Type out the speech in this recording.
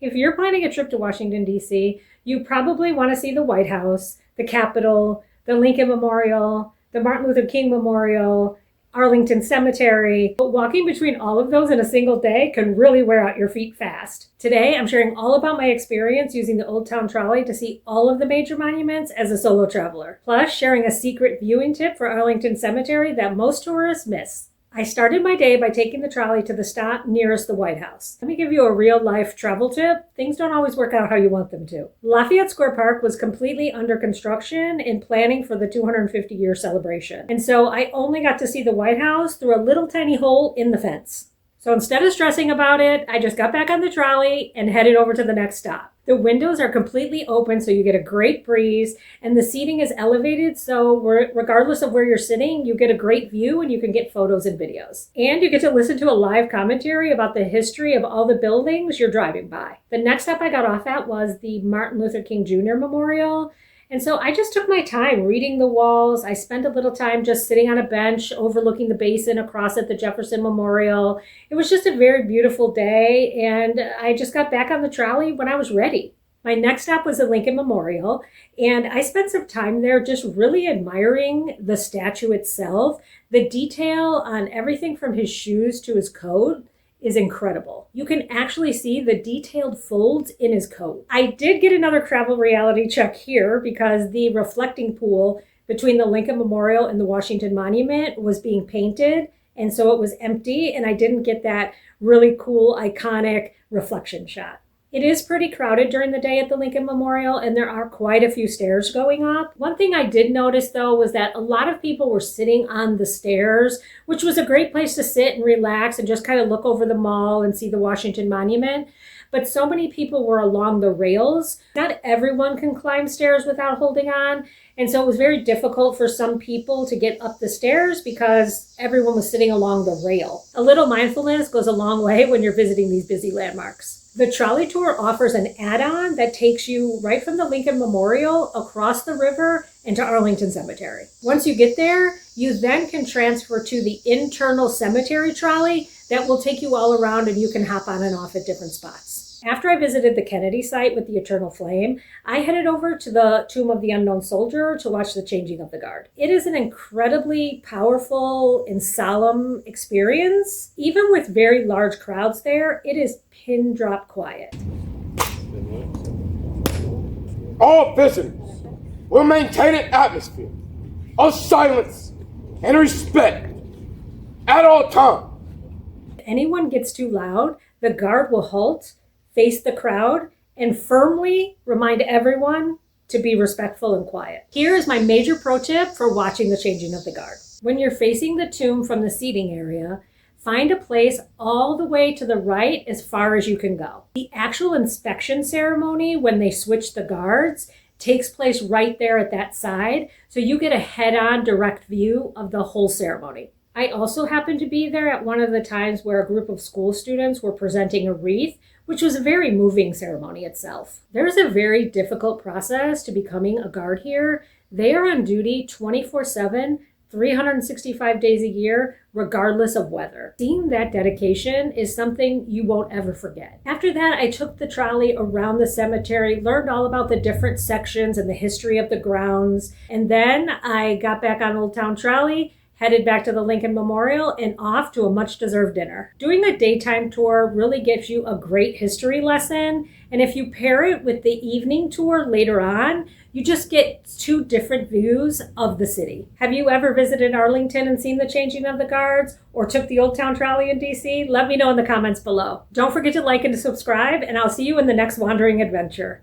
If you're planning a trip to Washington, D.C., you probably want to see the White House, the Capitol, the Lincoln Memorial, the Martin Luther King Memorial, Arlington Cemetery. But walking between all of those in a single day can really wear out your feet fast. Today, I'm sharing all about my experience using the Old Town Trolley to see all of the major monuments as a solo traveler. Plus, sharing a secret viewing tip for Arlington Cemetery that most tourists miss. I started my day by taking the trolley to the stop nearest the White House. Let me give you a real-life travel tip. Things don't always work out how you want them to. Lafayette Square Park was completely under construction and planning for the 250-year celebration. And so I only got to see the White House through a little tiny hole in the fence. So instead of stressing about it, I just got back on the trolley and headed over to the next stop. The windows are completely open so you get a great breeze, and the seating is elevated so regardless of where you're sitting, you get a great view and you can get photos and videos. And you get to listen to a live commentary about the history of all the buildings you're driving by. The next stop I got off at was the Martin Luther King Jr. Memorial. And so I just took my time reading the walls. I spent a little time just sitting on a bench overlooking the basin across at the Jefferson Memorial. It was just a very beautiful day, and I just got back on the trolley when I was ready. My next stop was the Lincoln Memorial, and I spent some time there just really admiring the statue itself. The detail on everything from his shoes to his coat is incredible. You can actually see the detailed folds in his coat. I did get another travel reality check here because the reflecting pool between the Lincoln Memorial and the Washington Monument was being painted, and so it was empty, and I didn't get that really cool, iconic reflection shot. It is pretty crowded during the day at the Lincoln Memorial, and there are quite a few stairs going up. One thing I did notice, though, was that a lot of people were sitting on the stairs, which was a great place to sit and relax and just kind of look over the mall and see the Washington Monument. But so many people were along the rails. Not everyone can climb stairs without holding on, and so it was very difficult for some people to get up the stairs because everyone was sitting along the rail. A little mindfulness goes a long way when you're visiting these busy landmarks. The trolley tour offers an add-on that takes you right from the Lincoln Memorial across the river into Arlington Cemetery. Once you get there, you then can transfer to the internal cemetery trolley that will take you all around, and you can hop on and off at different spots. After I visited the Kennedy site with the Eternal Flame, I headed over to the Tomb of the Unknown Soldier to watch the changing of the guard. It is an incredibly powerful and solemn experience. Even with very large crowds there, it is pin drop quiet. All visitors will maintain an atmosphere of silence and respect at all times. If anyone gets too loud, the guard will halt, face the crowd, and firmly remind everyone to be respectful and quiet. Here is my major pro tip for watching the changing of the guard. When you're facing the tomb from the seating area, find a place all the way to the right as far as you can go. The actual inspection ceremony, when they switch the guards, takes place right there at that side, so you get a head-on direct view of the whole ceremony. I also happened to be there at one of the times where a group of school students were presenting a wreath, which was a very moving ceremony itself. There's a very difficult process to becoming a guard here. They are on duty 24/7, 365 days a year, regardless of weather. Seeing that dedication is something you won't ever forget. After that, I took the trolley around the cemetery, learned all about the different sections and the history of the grounds, and then I got back on Old Town Trolley, headed back to the Lincoln Memorial, and off to a much-deserved dinner. Doing a daytime tour really gives you a great history lesson, and if you pair it with the evening tour later on, you just get two different views of the city. Have you ever visited Arlington and seen the changing of the guards, or took the Old Town Trolley in DC? Let me know in the comments below. Don't forget to like and to subscribe, and I'll see you in the next wandering adventure.